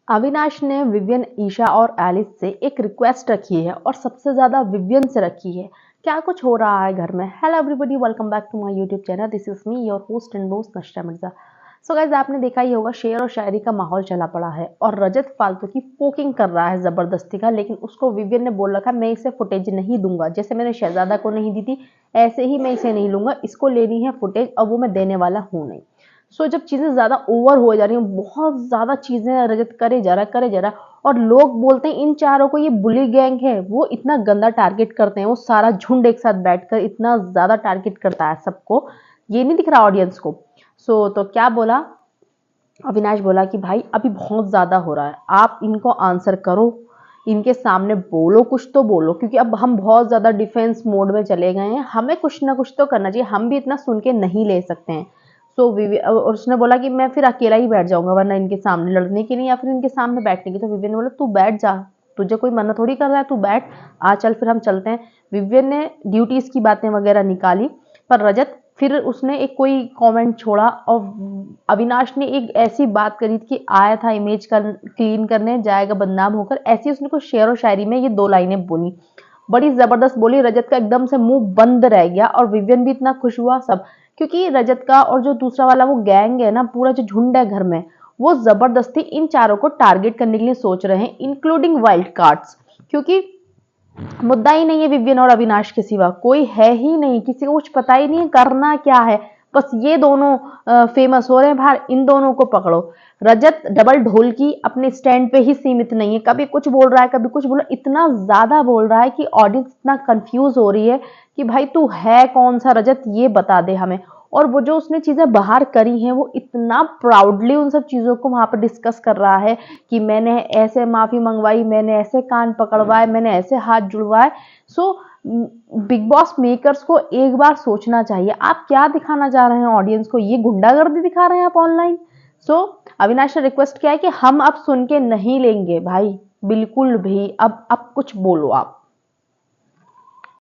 अविनाश ने विवियन, ईशा और एलिस से एक रिक्वेस्ट रखी है और सबसे ज्यादा विवियन से रखी है। क्या कुछ हो रहा है घर में? Hello everybody, welcome back to my YouTube channel. This is me your host and दोस्त नशरा मिर्जा। सो गाइस, आपने देखा ही होगा, शेर और शायरी का माहौल चला पड़ा है और रजत फालतू की पोकिंग कर रहा है जबरदस्ती का। लेकिन उसको विवियन ने बोल रखा, मैं इसे फुटेज नहीं दूंगा, जैसे मैंने शहजादा को नहीं दी थी ऐसे ही मैं इसे नहीं लूंगा, इसको लेनी है फुटेज और वो मैं देने वाला हूँ नहीं। जब चीजें ज्यादा ओवर हो जा रही हैं, बहुत ज्यादा चीजें रजत करे जा रहा और लोग बोलते हैं इन चारों को ये बुली गैंग है, वो इतना गंदा टारगेट करते हैं, वो सारा झुंड एक साथ बैठकर इतना ज्यादा टारगेट करता है सबको, ये नहीं दिख रहा ऑडियंस को। तो क्या बोला अविनाश? बोला कि भाई अभी बहुत ज्यादा हो रहा है, आप इनको आंसर करो, इनके सामने बोलो, कुछ तो बोलो, क्योंकि अब हम बहुत ज्यादा डिफेंस मोड में चले गए हैं, हमें कुछ ना कुछ तो करना चाहिए, हम भी इतना सुन के नहीं ले सकते हैं। और उसने बोला कि मैं फिर अकेला ही बैठ जाऊंगा, वरना इनके सामने लड़ने की नहीं या फिर इनके सामने बैठने की। तो विवियन ने बोला तू बैठ जा, तुझे कोई मना थोड़ी कर रहा है, तू बैठ, आ चल फिर हम चलते हैं। विवियन ने ड्यूटीज की बातें वगैरह निकाली, पर रजत फिर उसने एक कोई कमेंट छोड़ा और अविनाश ने एक ऐसी बात करी कि आया था इमेज क्लीन करने, जाएगा बदनाम होकर, ऐसी उसने कुछ शेर और शायरी में ये दो लाइनें बोली, बड़ी जबरदस्त बोली। रजत का एकदम से मुंह बंद रह गया और विवियन भी इतना खुश हुआ सब, क्योंकि रजत का और जो दूसरा वाला वो गैंग है ना, पूरा जो झुंड है घर में, वो जबरदस्ती इन चारों को टारगेट करने के लिए सोच रहे हैं, इंक्लूडिंग वाइल्ड कार्ड्स। क्योंकि मुद्दा ही नहीं है विवियन और अविनाश के सिवा, कोई है ही नहीं, किसी को कुछ पता ही नहीं है करना क्या है, बस ये दोनों फेमस हो रहे हैं बाहर, इन दोनों को पकड़ो। रजत डबल ढोल की अपने स्टैंड पे ही सीमित नहीं है, कभी कुछ बोल रहा है कभी कुछ बोल रहा है, इतना ज्यादा बोल रहा है कि ऑडियंस इतना कंफ्यूज हो रही है कि भाई तू है कौन सा रजत, ये बता दे हमें। और वो जो उसने चीजें बाहर करी हैं, वो इतना प्राउडली उन सब चीजों को वहां पर डिस्कस कर रहा है कि मैंने ऐसे माफी मंगवाई, मैंने ऐसे कान पकड़वाए, मैंने ऐसे हाथ जुड़वाए। सो बिग बॉस मेकर्स को एक बार सोचना चाहिए, आप क्या दिखाना चाह रहे हैं ऑडियंस को? ये गुंडागर्दी दिखा रहे हैं आप ऑनलाइन। अविनाश ने रिक्वेस्ट किया है कि हम अब सुन के नहीं लेंगे भाई, बिल्कुल भी, अब कुछ बोलो आप।